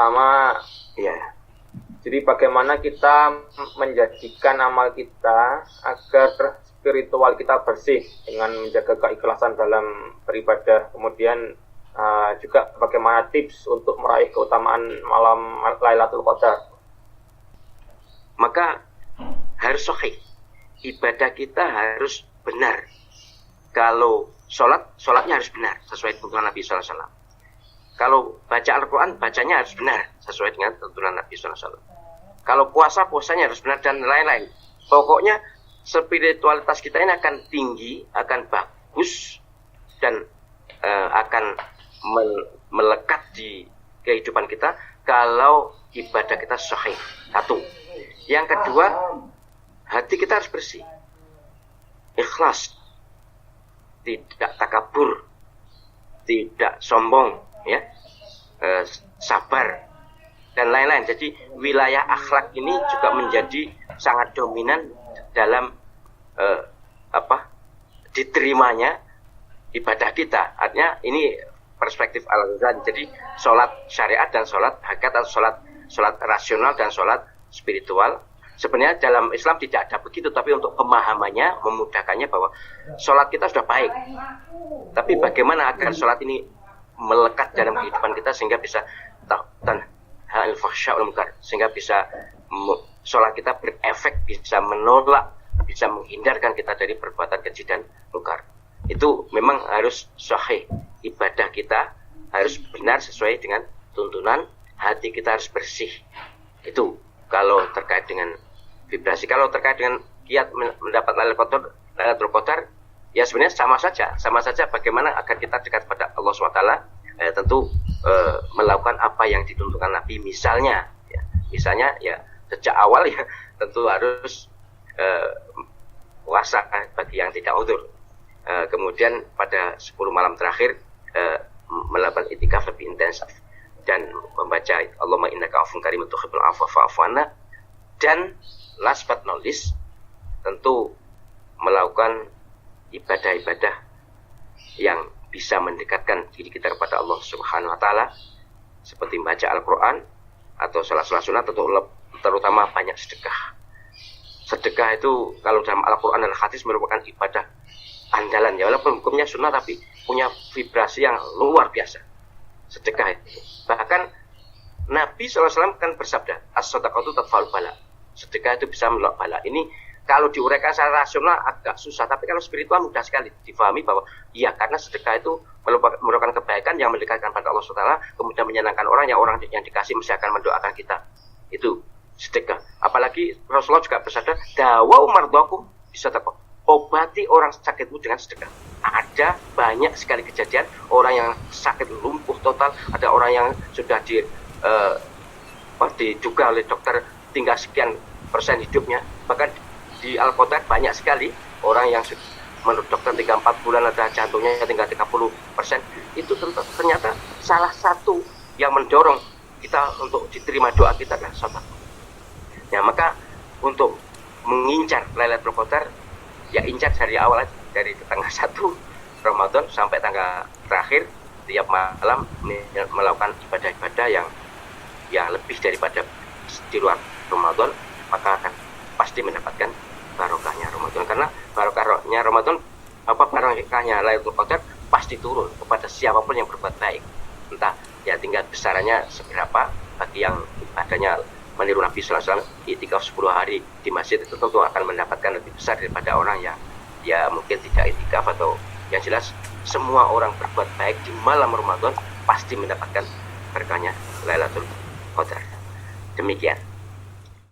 pertama, ya. Jadi bagaimana kita menjadikan amal kita agar spiritual kita bersih dengan menjaga keikhlasan dalam beribadah. Kemudian juga bagaimana tips untuk meraih keutamaan malam Lailatul Qadar. Maka harus sahih. Ibadah kita harus benar. Kalau sholatnya harus benar sesuai tuntunan Nabi sallallahu alaihi wasallam. Kalau baca Al-Quran, bacanya harus benar sesuai dengan tuntunan Nabi sallallahu alaihi wasallam. Kalau puasanya harus benar dan lain-lain. Pokoknya spiritualitas kita ini akan tinggi, akan bagus, dan akan melekat di kehidupan kita kalau ibadah kita sahih. Satu. Yang kedua, hati kita harus bersih, ikhlas, tidak takabur, tidak sombong, ya, sabar dan lain-lain. Jadi wilayah akhlak ini juga menjadi sangat dominan dalam diterimanya ibadah kita. Artinya ini perspektif Al-Ghazali. Jadi sholat syariat dan sholat hakikat, atau sholat rasional dan sholat spiritual. Sebenarnya dalam Islam tidak ada begitu, tapi untuk pemahamannya, memudahkannya bahwa sholat kita sudah baik. Tapi bagaimana agar sholat ini melekat dalam kehidupan kita sehingga bisa tanhal fahsya wal munkar, sehingga bisa sholat kita berefek, bisa menolak, bisa menghindarkan kita dari perbuatan keji dan munkar. Itu memang harus sahih. Ibadah kita harus benar sesuai dengan tuntunan, hati kita harus bersih. Itu kalau terkait dengan vibrasi. Kalau terkait dengan kiat mendapat Lailatul Qadar, ya sebenarnya sama saja bagaimana agar kita dekat pada Allah SWT. Tentu melakukan apa yang ditentukan Nabi. Misalnya ya sejak awal ya tentu harus puasa bagi yang tidak udzur. Kemudian pada 10 malam terakhir melakukan itikaf lebih intensif dan membaca Allahumma innaka afuwwun karimun tuhibbul afwa fa'fu anna. Dan last but not least, tentu melakukan ibadah-ibadah yang bisa mendekatkan diri kita kepada Allah Subhanahu wa taala, seperti membaca Al-Qur'an atau salat-salat sunat, terutama banyak sedekah. Sedekah itu kalau dalam Al-Qur'an dan hadis merupakan ibadah andalan, ya walaupun hukumnya sunnah tapi punya vibrasi yang luar biasa. Sedekah itu. Bahkan Nabi SAW kan bersabda, as-sadaqatu tadfa'ul bala. Sedekah itu bisa menolak bala. Ini kalau diuraikan secara rasional agak susah, tapi kalau spiritual mudah sekali difahami bahwa iya, karena sedekah itu merupakan kebaikan yang mendekatkan pada Allah SWT, kemudian menyenangkan orang yang dikasih mesti akan mendoakan kita. Itu sedekah. Apalagi Rasulullah juga bersabda, dawau mardhakum bisadaqah. Obati orang sakitmu dengan sedekah. Ada banyak sekali kejadian orang yang sakit lumpuh total, ada orang yang sudah diduga oleh dokter tinggal sekian persen hidupnya. Bahkan di Al-Qadar banyak sekali orang yang menurut dokter 3-4 bulan ada jantungnya tinggal 30%. Itu ternyata salah satu yang mendorong kita untuk diterima doa kita adalah sedekah. Ya, maka untuk mengincar Lailatul Qadar, ya incar dari awal, dari tanggal 1 Ramadan sampai tanggal terakhir, tiap malam melakukan ibadah-ibadah yang lebih daripada di luar Ramadan, maka akan pasti mendapatkan barokahnya Ramadan. Karena barokahnya Ramadan, barokahnya Lailatul Qadar pasti turun kepada siapapun yang berbuat baik. Entah ya tinggal besarannya seberapa, bagi yang ibadahnya meniru Nabi SAW itikaf 10 hari di masjid, itu tentu akan mendapatkan lebih besar daripada orang yang ya mungkin tidak itikaf. Atau yang jelas semua orang berbuat baik di malam Ramadan pasti mendapatkan berkahnya Lailatul Qadar. Demikian.